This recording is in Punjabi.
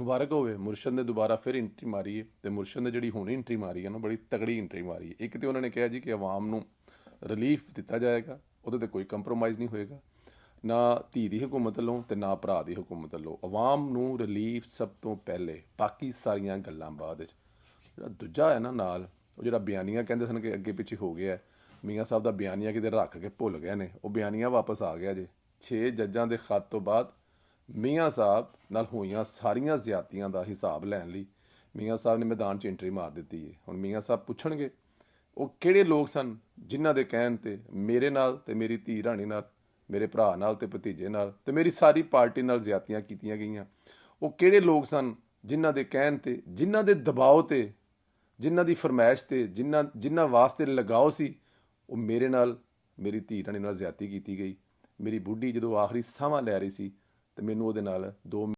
ਮੁਬਾਰਕ ਹੋਵੇ ਮੁਰਸ਼ਦ ਨੇ ਦੁਬਾਰਾ ਫਿਰ ਐਂਟਰੀ ਮਾਰੀ ਹੈ ਤੇ ਮੁਰਸ਼ਦ ਨੇ ਜਿਹੜੀ ਹੁਣ ਐਂਟਰੀ ਮਾਰੀ ਹੈ ਨਾ ਬੜੀ ਤਗੜੀ ਐਂਟਰੀ ਮਾਰੀ ਹੈ। ਇੱਕ ਤੇ ਉਹਨਾਂ ਨੇ ਕਿਹਾ ਜੀ ਕਿ ਆਵਾਮ ਨੂੰ ਰਿਲੀਫ ਦਿੱਤਾ ਜਾਏਗਾ, ਉਹਦੇ ਤੇ ਕੋਈ ਕੰਪਰੋਮਾਈਜ਼ ਨਹੀਂ ਹੋਏਗਾ, ਨਾ ਧੀ ਦੀ ਹਕੂਮਤ ਵੱਲੋਂ ਤੇ ਨਾ ਭਰਾ ਦੀ ਹਕੂਮਤ ਵੱਲੋਂ। ਆਵਾਮ ਨੂੰ ਰਿਲੀਫ ਸਭ ਤੋਂ ਪਹਿਲੇ, ਬਾਕੀ ਸਾਰੀਆਂ ਗੱਲਾਂ ਬਾਅਦ ਵਿੱਚ। ਜਿਹੜਾ ਦੂਜਾ ਹੈ ਨਾ ਨਾਲ, ਉਹ ਜਿਹੜਾ ਬਿਆਨੀਆਂ ਕਹਿੰਦੇ ਸਨ ਕਿ ਅੱਗੇ ਪਿੱਛੇ ਹੋ ਗਿਆ, ਮੀਆਂ ਸਾਹਿਬ ਦਾ ਬਿਆਨੀਆ ਕਿਤੇ ਰੱਖ ਕੇ ਭੁੱਲ ਗਏ ਨੇ, ਉਹ ਬਿਆਨੀਆ ਵਾਪਸ ਆ ਗਿਆ ਜੇ 6 ਜੱਜਾਂ ਦੇ ਖੱਤ ਤੋਂ ਬਾਅਦ। ਮੀਆਂ ਸਾਹਿਬ ਨਾਲ ਹੋਈਆਂ ਸਾਰੀਆਂ ਜ਼ਿਆਦਤੀਆਂ ਦਾ ਹਿਸਾਬ ਲੈਣ ਲਈ ਮੀਆਂ ਸਾਹਿਬ ਨੇ ਮੈਦਾਨ 'ਚ ਐਂਟਰੀ ਮਾਰ ਦਿੱਤੀ ਹੈ। ਹੁਣ ਮੀਆਂ ਸਾਹਿਬ ਪੁੱਛਣਗੇ ਉਹ ਕਿਹੜੇ ਲੋਕ ਸਨ ਜਿਨ੍ਹਾਂ ਦੇ ਕਹਿਣ ਤੇ ਮੇਰੇ ਨਾਲ ਤੇ ਮੇਰੀ ਧੀ ਰਾਣੀ ਨਾਲ, ਮੇਰੇ ਭਰਾ ਨਾਲ ਤੇ ਭਤੀਜੇ ਨਾਲ ਤੇ ਮੇਰੀ ਸਾਰੀ ਪਾਰਟੀ ਨਾਲ ਜ਼ਿਆਦਤੀਆਂ ਕੀਤੀਆਂ ਗਈਆਂ। ਉਹ ਕਿਹੜੇ ਲੋਕ ਸਨ ਜਿਨ੍ਹਾਂ ਦੇ ਕਹਿਣ ਤੇ, ਜਿਨ੍ਹਾਂ ਦੇ ਦਬਾਅ ਤੇ, ਜਿਨ੍ਹਾਂ ਦੀ ਫਰਮਾਇਸ਼ ਤੇ, ਜਿਨ੍ਹਾਂ ਵਾਸਤੇ ਲਗਾਓ ਸੀ, ਉਹ ਮੇਰੇ ਨਾਲ, ਮੇਰੀ ਧੀ ਰਾਣੀ ਨਾਲ ਜ਼ਿਆਦਤੀ ਕੀਤੀ ਗਈ। ਮੇਰੀ ਬੁੱਢੀ ਜਦੋਂ ਆਖਰੀ ਸਾਹਾਂ ਲੈ ਰਹੀ ਸੀ ਤੇ ਮੈਨੂੰ ਉਹਦੇ ਨਾਲ 2